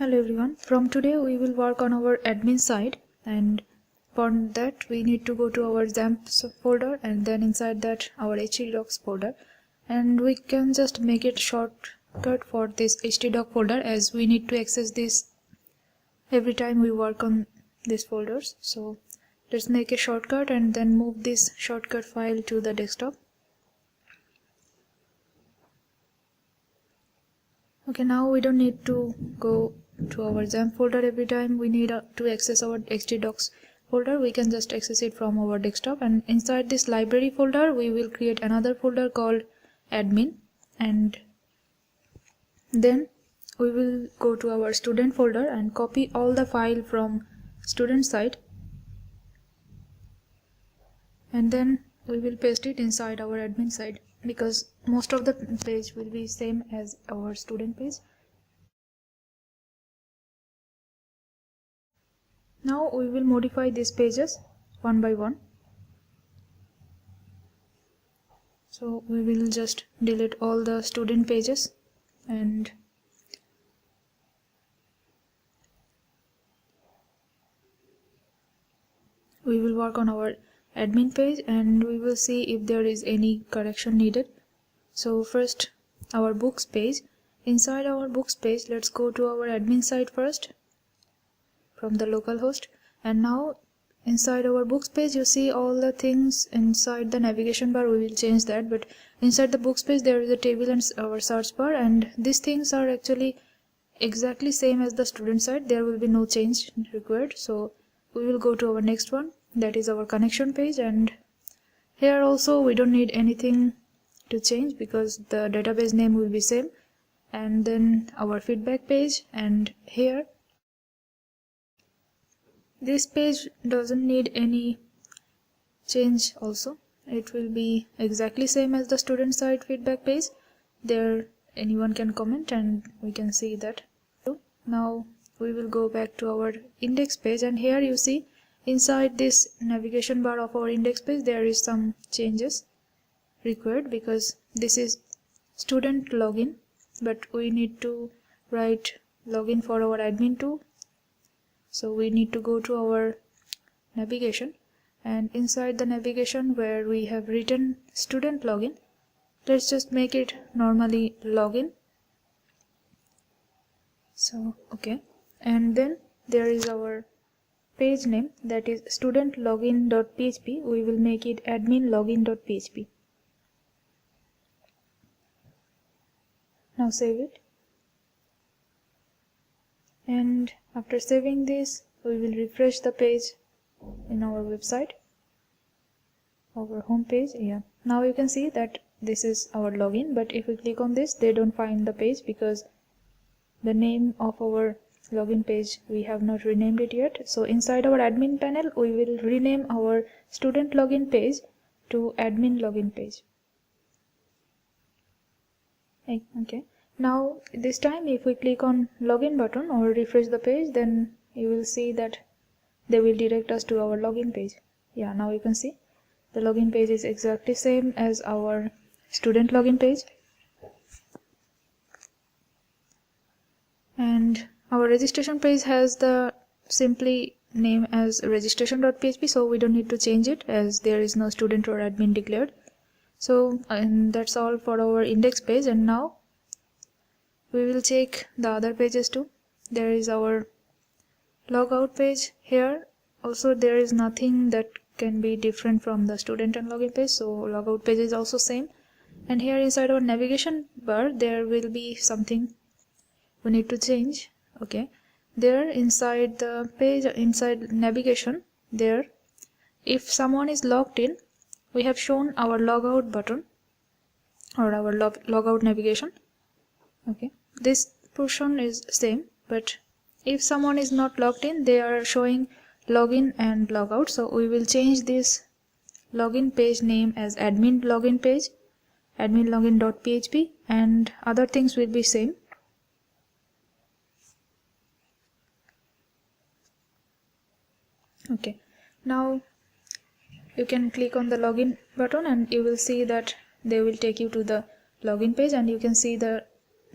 Hello everyone, from today we will work on our admin side, and for that we need to go to our XAMPP folder and then inside that our htdocs folder, and we can just make it shortcut for this htdoc folder as we need to access this every time we work on these folders. So let's make a shortcut and then move this shortcut file to the desktop. Okay, now we don't need to go to our XAMPP folder every time we need to access our htdocs folder. We can just access it from our desktop, and inside this library folder we will create another folder called admin, and then we will go to our student folder and copy all the file from student side, and then we will paste it inside our admin side because most of the page will be same as our student page. Now we will modify these pages one by one. So we will just delete all the student pages and we will work on our admin page, and we will see if there is any correction needed. So first, our books page. Inside our books page, let's go to our admin side first from the localhost, and now inside our books page you see all the things inside the navigation bar. We will change that, but inside the books page there is a table and our search bar, and these things are actually exactly same as the student side. There will be no change required. So we will go to our next one, that is our connection page, and here also we don't need anything to change because the database name will be same. And then our feedback page, and here this page doesn't need any change also. It will be exactly same as the student side feedback page. There anyone can comment and we can see that. Now we will go back to our index page, and here you see inside this navigation bar of our index page there is some changes required because this is student login, but we need to write login for our admin too. So we need to go to our navigation, and inside the navigation where we have written student login, let's just make it normally login. So okay, and then there is our page name, that is studentlogin.php. we will make it adminlogin.php. Now save it, and after saving this we will refresh the page in our website, our home page. Yeah, now you can see that this is our login, but if we click on this they don't find the page because the name of our login page we have not renamed it yet. So inside our admin panel we will rename our student login page to admin login page. Okay, now this time if we click on login button or refresh the page, then you will see that they will direct us to our login page. Yeah, now you can see the login page is exactly same as our student login page, and our registration page has the simply name as registration.php, so we don't need to change it as there is no student or admin declared. So and that's all for our index page, and now we will check the other pages too. There is our logout page. Here also there is nothing that can be different from the student and login page, so logout page is also same. And here inside our navigation bar there will be something we need to change. Okay, there inside the page, inside navigation, there if someone is logged in, we have shown our logout button or our logout navigation. Okay, this portion is same, but if someone is not logged in, they are showing login and logout. So we will change this login page name as admin login page, adminlogin.php, and other things will be same. Okay, now you can click on the login button and you will see that they will take you to the login page, and you can see the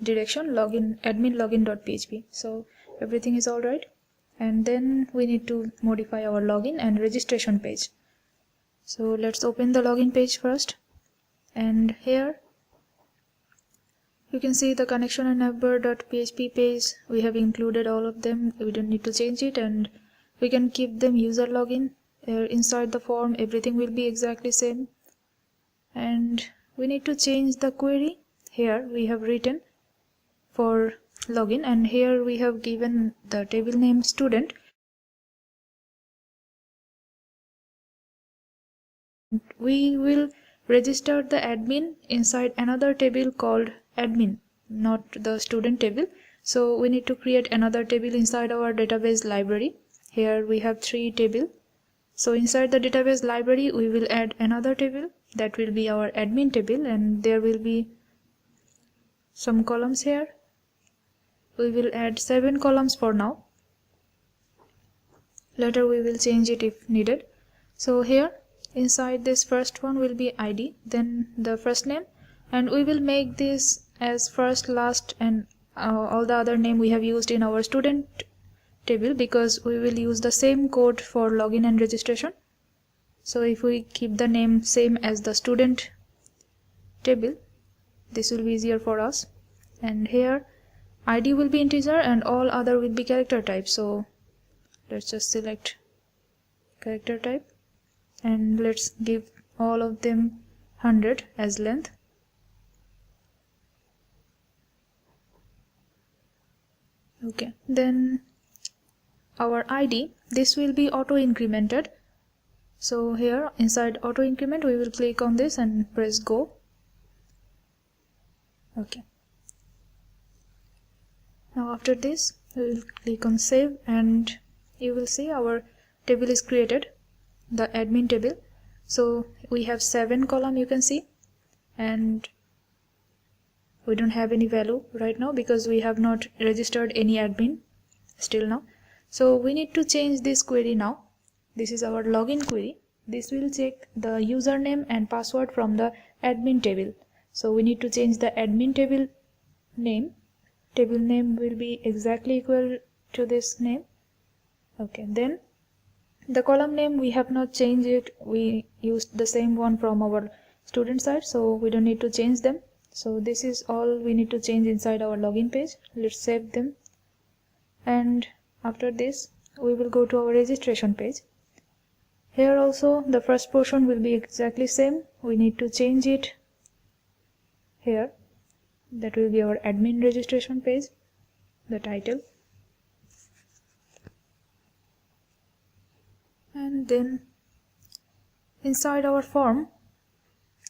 direction login adminlogin.php. So everything is alright. And then we need to modify our login and registration page. So let's open the login page first, and here you can see the connection and number.php page. We have included all of them, we don't need to change it, and we can keep them user login. Inside the form everything will be exactly same, and we need to change the query. Here we have written for login, and here we have given the table name student. We will register the admin inside another table called admin, not the student table. So we need to create another table inside our database library. Here we have 3 tables. So inside the database library we will add another table that will be our admin table, and there will be some columns here. We will add 7 columns for now. Later we will change it if needed. So here inside this first one will be ID, then the first name, and we will make this as first, last, and all the other name we have used in our student table, because we will use the same code for login and registration. So if we keep the name same as the student table, this will be easier for us. And here ID will be integer and all other will be character type. So let's just select character type, and let's give all of them 100 as length. Okay, then our ID, this will be auto incremented. So here inside auto increment we will click on this and press go. Okay, now after this we will click on save, and you will see our table is created, the admin table. So we have 7 columns, you can see, and we don't have any value right now because we have not registered any admin still now. So we need to change this query now. This is our login query. This will check the username and password from the admin table. So we need to change the admin table name. Table name will be exactly equal to this name. Okay, then the column name we have not changed it. We used the same one from our student side, so we don't need to change them. So this is all we need to change inside our login page. Let's save them, and after this we will go to our registration page. Here also the first portion will be exactly same. We need to change it here. That will be our admin registration page, the title. And then inside our form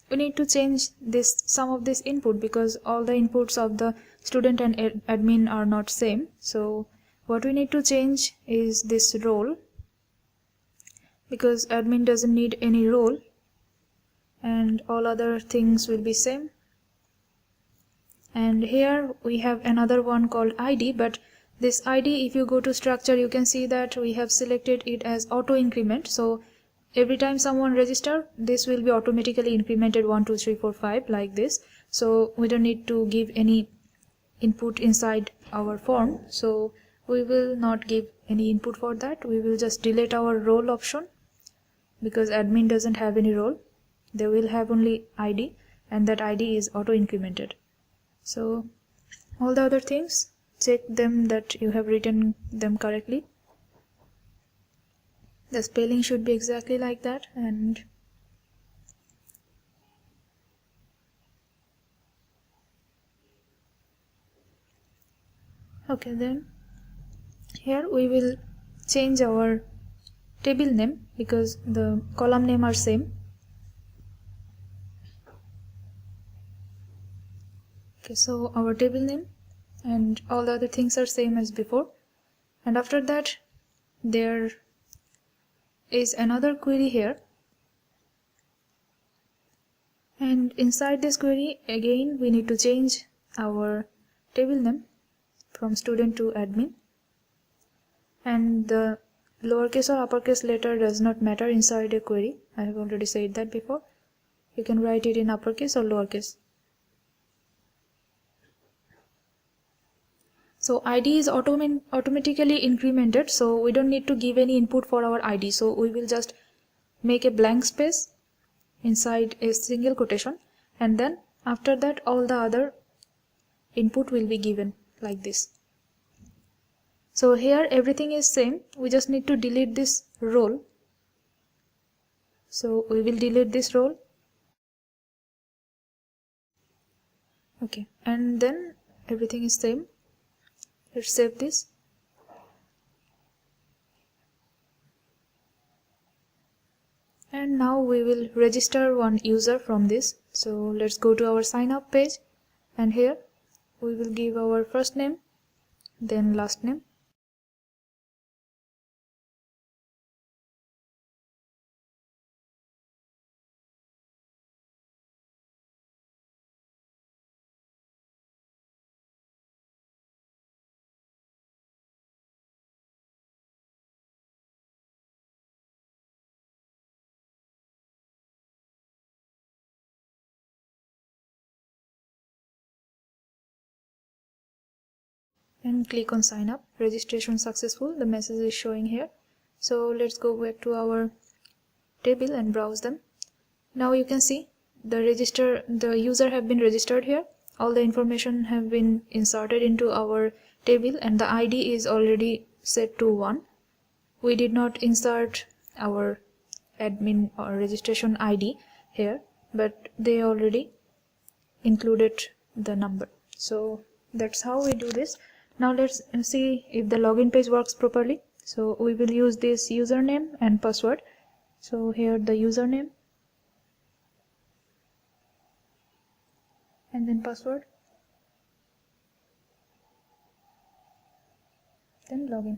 we need to change this, some of this input, because all the inputs of the student and admin are not same. So what we need to change is this role, because admin doesn't need any role and all other things will be same. And here we have another one called ID, but this ID, if you go to structure, you can see that we have selected it as auto increment. So every time someone register, this will be automatically incremented 1 2 3 4 5 like this. So we don't need to give any input inside our form, so we will not give any input for that. We will just delete our role option, because admin doesn't have any role. They will have only ID, and that ID is auto incremented. So all the other things, check them that you have written them correctly. The spelling should be exactly like that. And okay, then here we will change our table name, because the column name are same. Okay, so our table name and all the other things are same as before. And after that there is another query here, and inside this query again we need to change our table name from student to admin, and the lowercase or uppercase letter does not matter inside a query. I have already said that before. You can write it in uppercase or lowercase. So ID is automatically incremented, so we don't need to give any input for our ID. So we will just make a blank space inside a single quotation, and then after that all the other input will be given like this. So here everything is same, we just need to delete this role. So we will delete this role. Okay, and then everything is same. Let's save this. And now we will register one user from this. So let's go to our sign up page, and here we will give our first name, then last name. And click on sign up. Registration successful, the message is showing here. So let's go back to our table and browse them. Now you can see the user have been registered here. All the information have been inserted into our table, and the ID is already set to 1. We did not insert our admin or registration ID here, but they already included the number. So that's how we do this. Now let's see if the login page works properly. So we will use this username and password. So here the username, and then password, then login.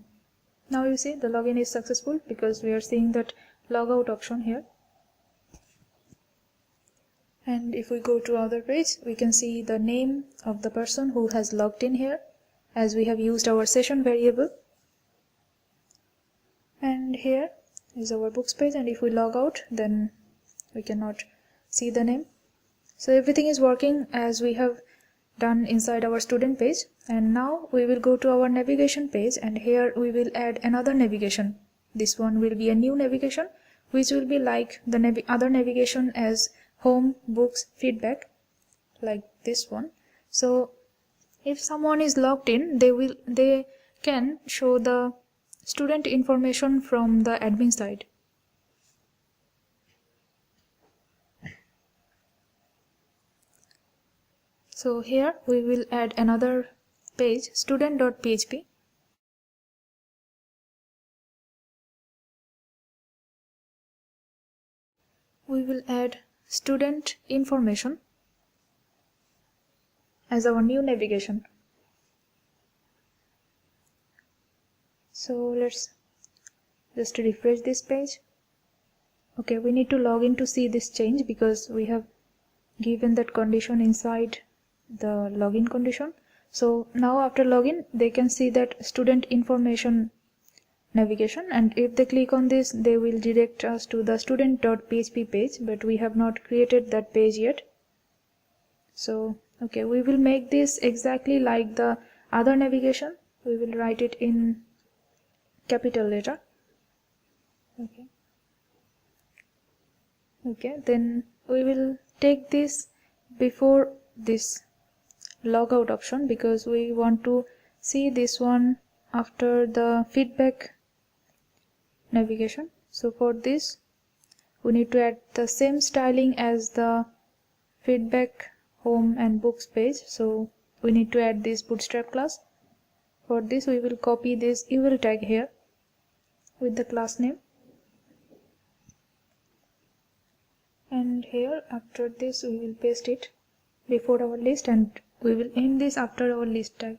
Now you see the login is successful because we are seeing that logout option here. And if we go to other page, we can see the name of the person who has logged in here, as we have used our session variable. And here is our books page, and if we log out, then we cannot see the name. So everything is working as we have done inside our student page. And now we will go to our navigation page, and here we will add another navigation. This one will be a new navigation, which will be like the other navigation as home, books, feedback, like this one. So if someone is logged in, they can show the student information from the admin side. So here we will add another page, student.php. We will add student information as our new navigation. So let's just refresh this page. Okay, we need to log in to see this change because we have given that condition inside the login condition. So now after login, they can see that student information navigation, and if they click on this, they will direct us to the student.php page, but we have not created that page yet. So okay, we will make this exactly like the other navigation. We will write it in capital letter. Okay, then we will take this before this logout option because we want to see this one after the feedback navigation. So for this, we need to add the same styling as the feedback, home and books page. So we need to add this bootstrap class. For this, we will copy this UL tag here with the class name, and here after this we will paste it before our list, and we will end this after our list tag.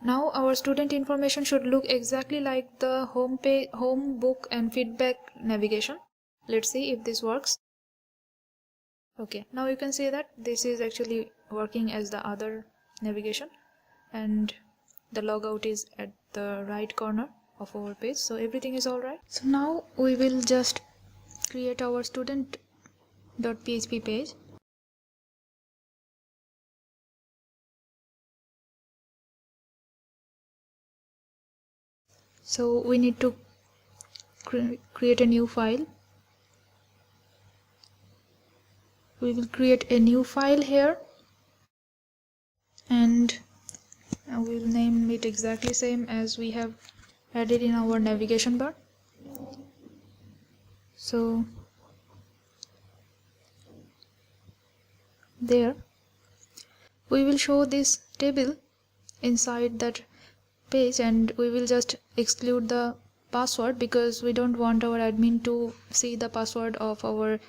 Now our student information should look exactly like the home page, home, book and feedback navigation. Let's see if this works. Okay, now you can see that this is actually working as the other navigation, and the logout is at the right corner of our page, so everything is all right. So now we will just create our student .php page. So we need to create a new file. We will create a new file here, and we will name it exactly same as we have added in our navigation bar. So there we will show this table inside that page, and we will just exclude the password because we don't want our admin to see the password of our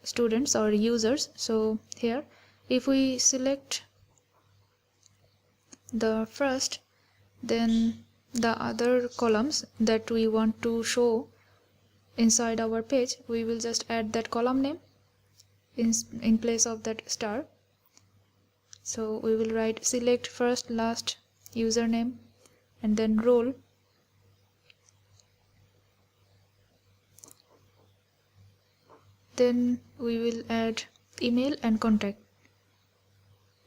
students or users. So here, if we select the first, then the other columns that we want to show inside our page, we will just add that column name in place of that star. So we will write select first last username and then role, then we will add email and contact.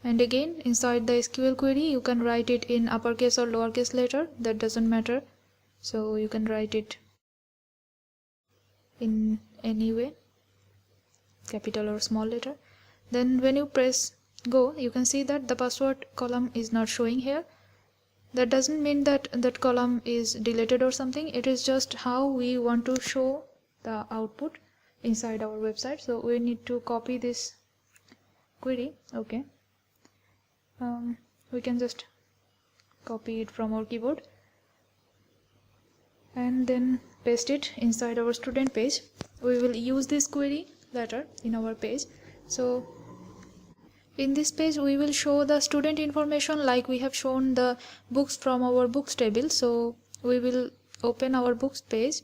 And again, inside the SQL query, you can write it in uppercase or lowercase letter, that doesn't matter. So you can write it in any way, capital or small letter. Then when you press go, you can see that the password column is not showing here. That doesn't mean that that column is deleted or something. It is just how we want to show the output inside our website. So we need to copy this query. Okay, we can just copy it from our keyboard and then paste it inside our student page. We will use this query later in our page. So in this page we will show the student information like we have shown the books from our books table. So we will open our books page,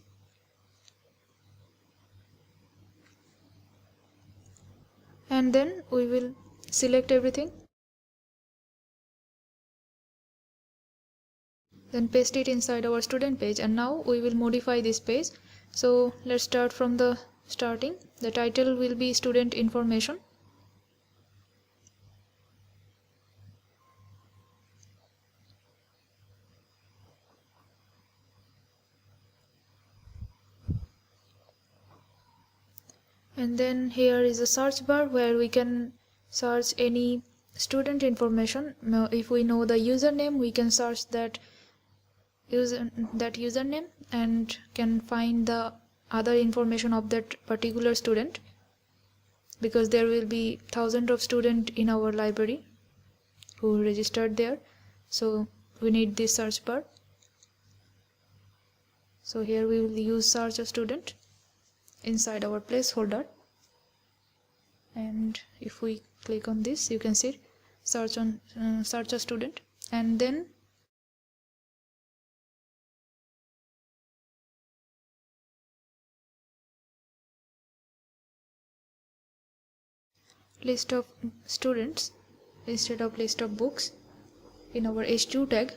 and then we will select everything, then paste it inside our student page, and now we will modify this page. So let's start from the starting. The title will be student information. And then here is a search bar where we can search any student information. Now, if we know the username, we can search that username and can find the other information of that particular student, because there will be thousands of students in our library who registered there. So we need this search bar. So here we will use search a student inside our placeholder, and if we click on this, you can see search a student, and then list of students instead of list of books in our h2 tag.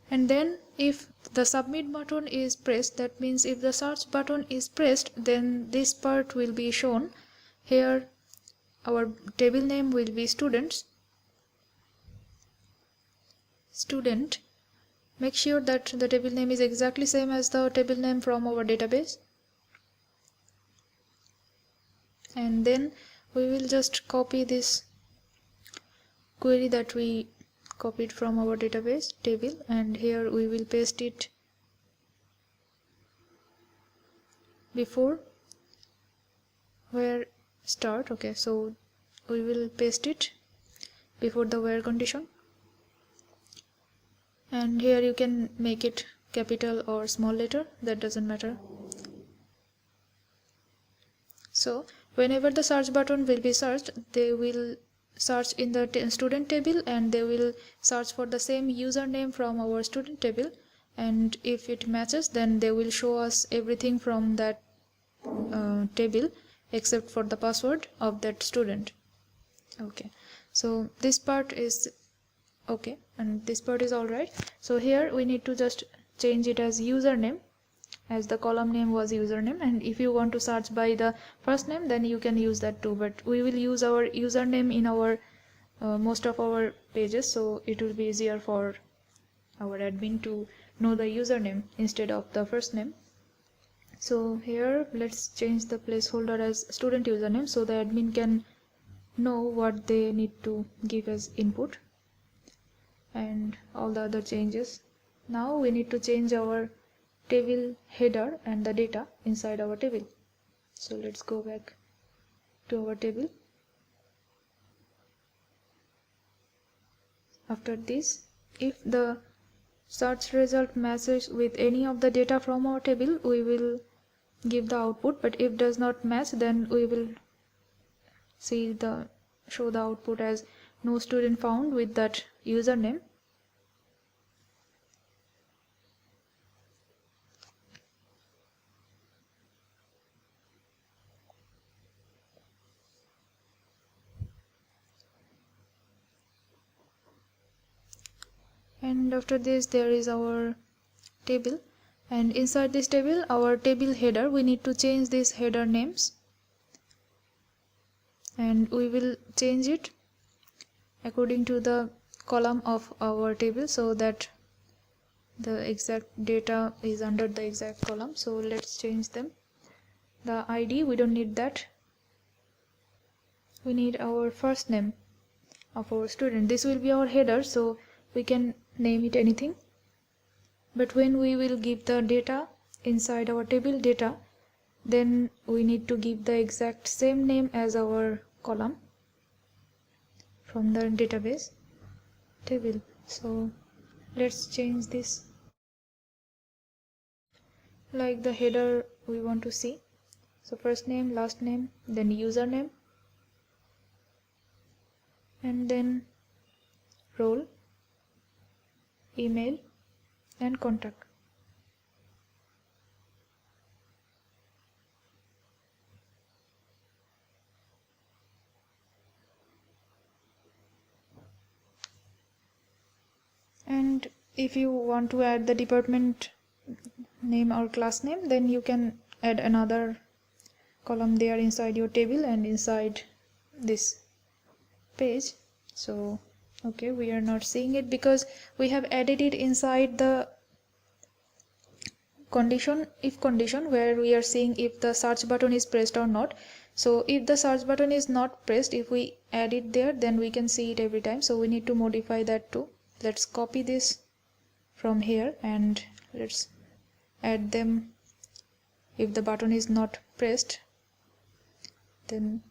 And then if the submit button is pressed, that means if the search button is pressed, then this part will be shown. Here our table name will be student. Make sure that the table name is exactly same as the table name from our database. And then we will just copy this query that we copied from our database table, and here we will paste it before where start. Okay, so we will paste it before the where condition, and here you can make it capital or small letter, that doesn't matter. So whenever the search button will be searched, they will search in the student table, and they will search for the same username from our student table, and if it matches, then they will show us everything from that table except for the password of that student. Okay, so this part is okay, and this part is alright. So here we need to just change it as username, as the column name was username, and if you want to search by the first name then you can use that too, but we will use our username in our most of our pages, so it will be easier for our admin to know the username instead of the first name. So here let's change the placeholder as student username so the admin can know what they need to give as input, and all the other changes. Now we need to change our table header and the data inside our table. So let's go back to our table. After this, if the search result matches with any of the data from our table, we will give the output, but if does not match, then we will show the output as no student found with that username. And after this there is our table, and inside this table, our table header, we need to change these header names, and we will change it according to the column of our table so that the exact data is under the exact column. So let's change them. The ID, we don't need that, we need our first name of our student. This will be our header, so we can name it anything, but when we will give the data inside our table data, then we need to give the exact same name as our column from the database table. So let's change this. Like the header we want to see, so first name, last name, then username, and then role, email, and contact. And if you want to add the department name or class name, then you can add another column there inside your table and inside this page. So okay, we are not seeing it because we have added it inside the if condition where we are seeing if the search button is pressed or not. So if the search button is not pressed, if we add it there, then we can see it every time, so we need to modify that too. Let's copy this from here and let's add them. If the button is not pressed, then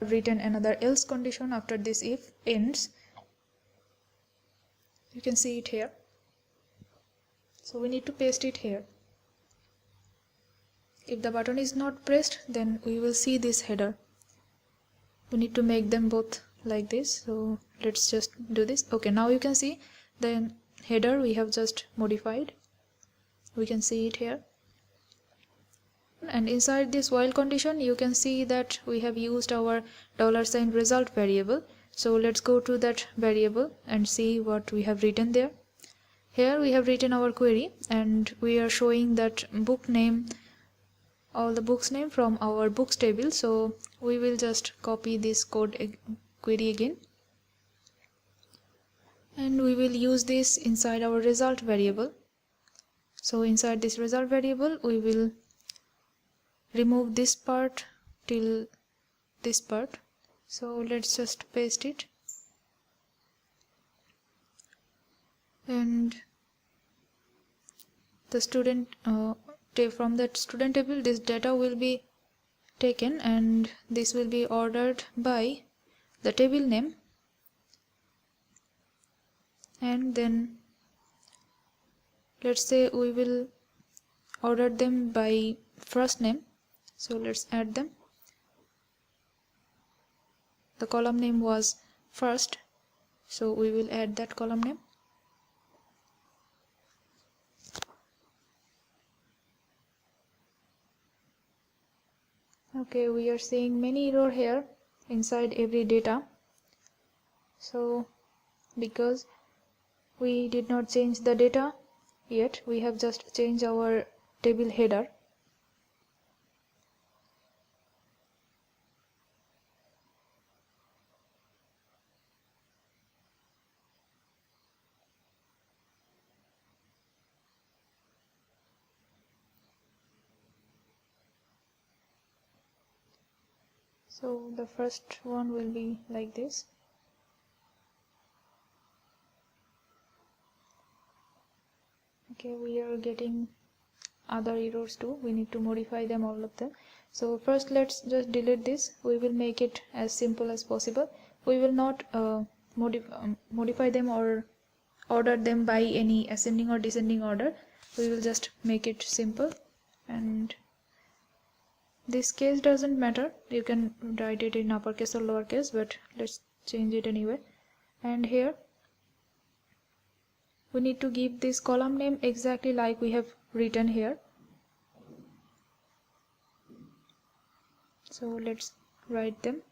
I've written another else condition after this if ends. You can see it here, so we need to paste it here. If the button is not pressed, then we will see this header. We need to make them both like this, so let's just do this. Okay, now you can see the header we have just modified. We can see it here, and inside this while condition you can see that we have used our $result variable. So let's go to that variable and see what we have written there. Here we have written our query, and we are showing that book name, all the books name from our books table. So we will just copy this query again, and we will use this inside our result variable. So inside this result variable we will remove this part till this part. So let's just paste it, and the student from that student table this data will be taken, and this will be ordered by the table name, and then let's say we will order them by first name. So let's add them. The column name was first, so we will add that column name. Okay, we are seeing many error here inside every data. So because we did not change the data yet, we have just changed our table header. So the first one will be like this. Okay, we are getting other errors too. We need to modify them, all of them. So first let's just delete this. We will make it as simple as possible. We will not modify them or order them by any ascending or descending order. We will just make it simple, and this case doesn't matter. You can write it in uppercase or lowercase, but let's change it anyway. And here we need to give this column name exactly like we have written here. So let's write them.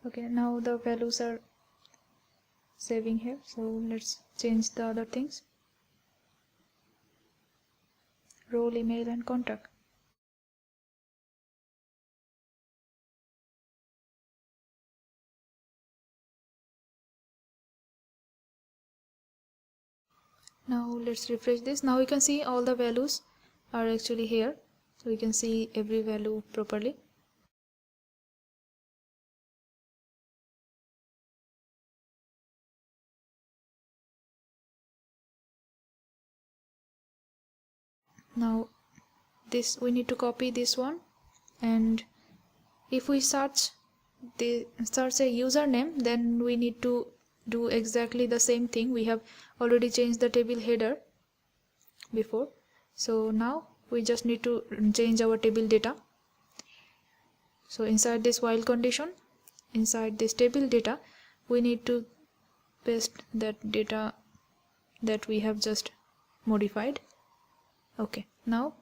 Okay, now the values are saving here, so let's change the other things. Role, email, and contact. Now let's refresh this. Now you can see all the values are actually here, so we can see every value properly. Now this, we need to copy this one, and if we search a username, then we need to do exactly the same thing. We have already changed the table header before, so now we just need to change our table data. So inside this while condition, inside this table data, we need to paste that data that we have just modified. Okay, now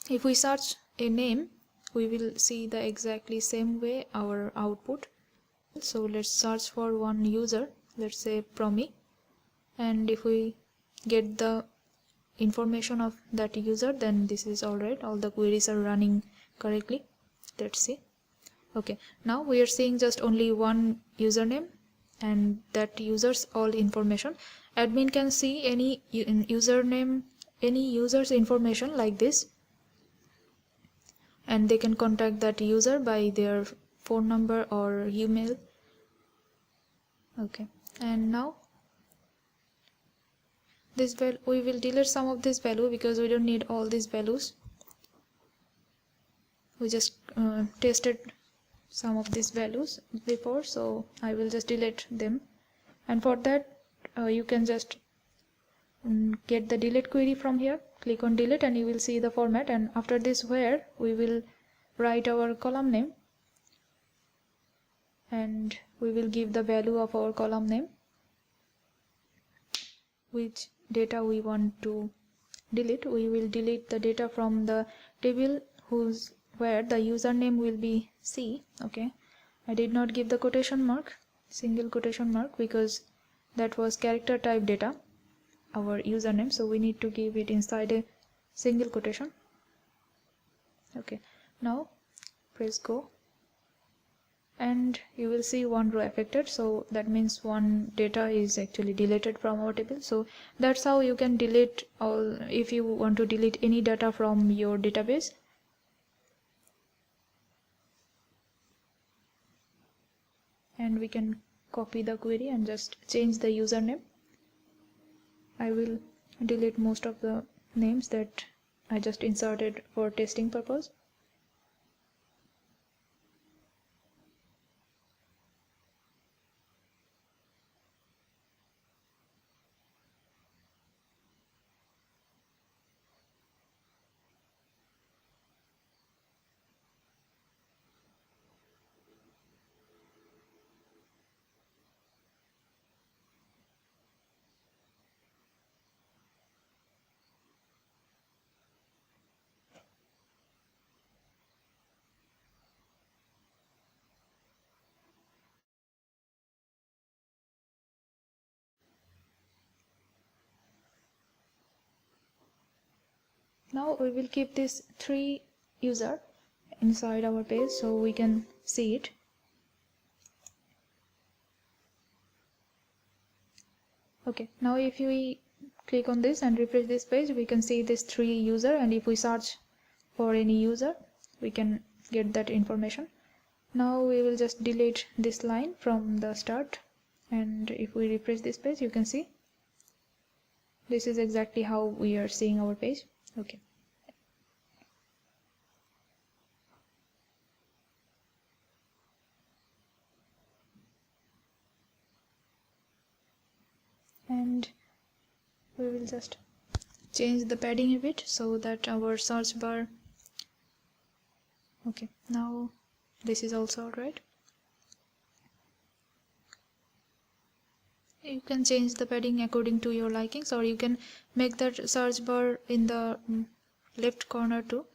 if we search a name, we will see the exactly same way our output. So let's search for one user, let's say Promi, and if we get the information of that user, then this is alright, all the queries are running correctly. Let's see. Okay, now we are seeing just only one username and that user's all information. Admin can see any username, any user's information like this, and they can contact that user by their phone number or email. Okay, and now this we will delete some of this value because we don't need all these values. We just tested some of these values before, so I will just delete them. And for that you can just get the delete query from here, click on delete, and you will see the format. And after this, where we will write our column name, and we will give the value of our column name, which data we want to delete. We will delete the data from the table where the username will be C. Okay, I did not give the quotation mark, single quotation mark, because that was character type data, our username, so we need to give it inside a single quotation. Okay, now press go, and you will see one row affected, so that means one data is actually deleted from our table. So that's how you can delete all, if you want to delete any data from your database. And we can copy the query and just change the username. I will delete most of the names that I just inserted for testing purpose. Now we will keep this 3 user inside our page so we can see it. Okay, now if we click on this and refresh this page, we can see this 3 user, and if we search for any user we can get that information. Now we will just delete this line from the start, and if we refresh this page you can see this is exactly how we are seeing our page. Okay. And we will just change the padding a bit so that our search bar, okay, now this is also alright. You can change the padding according to your likings, or you can make that search bar in the left corner too.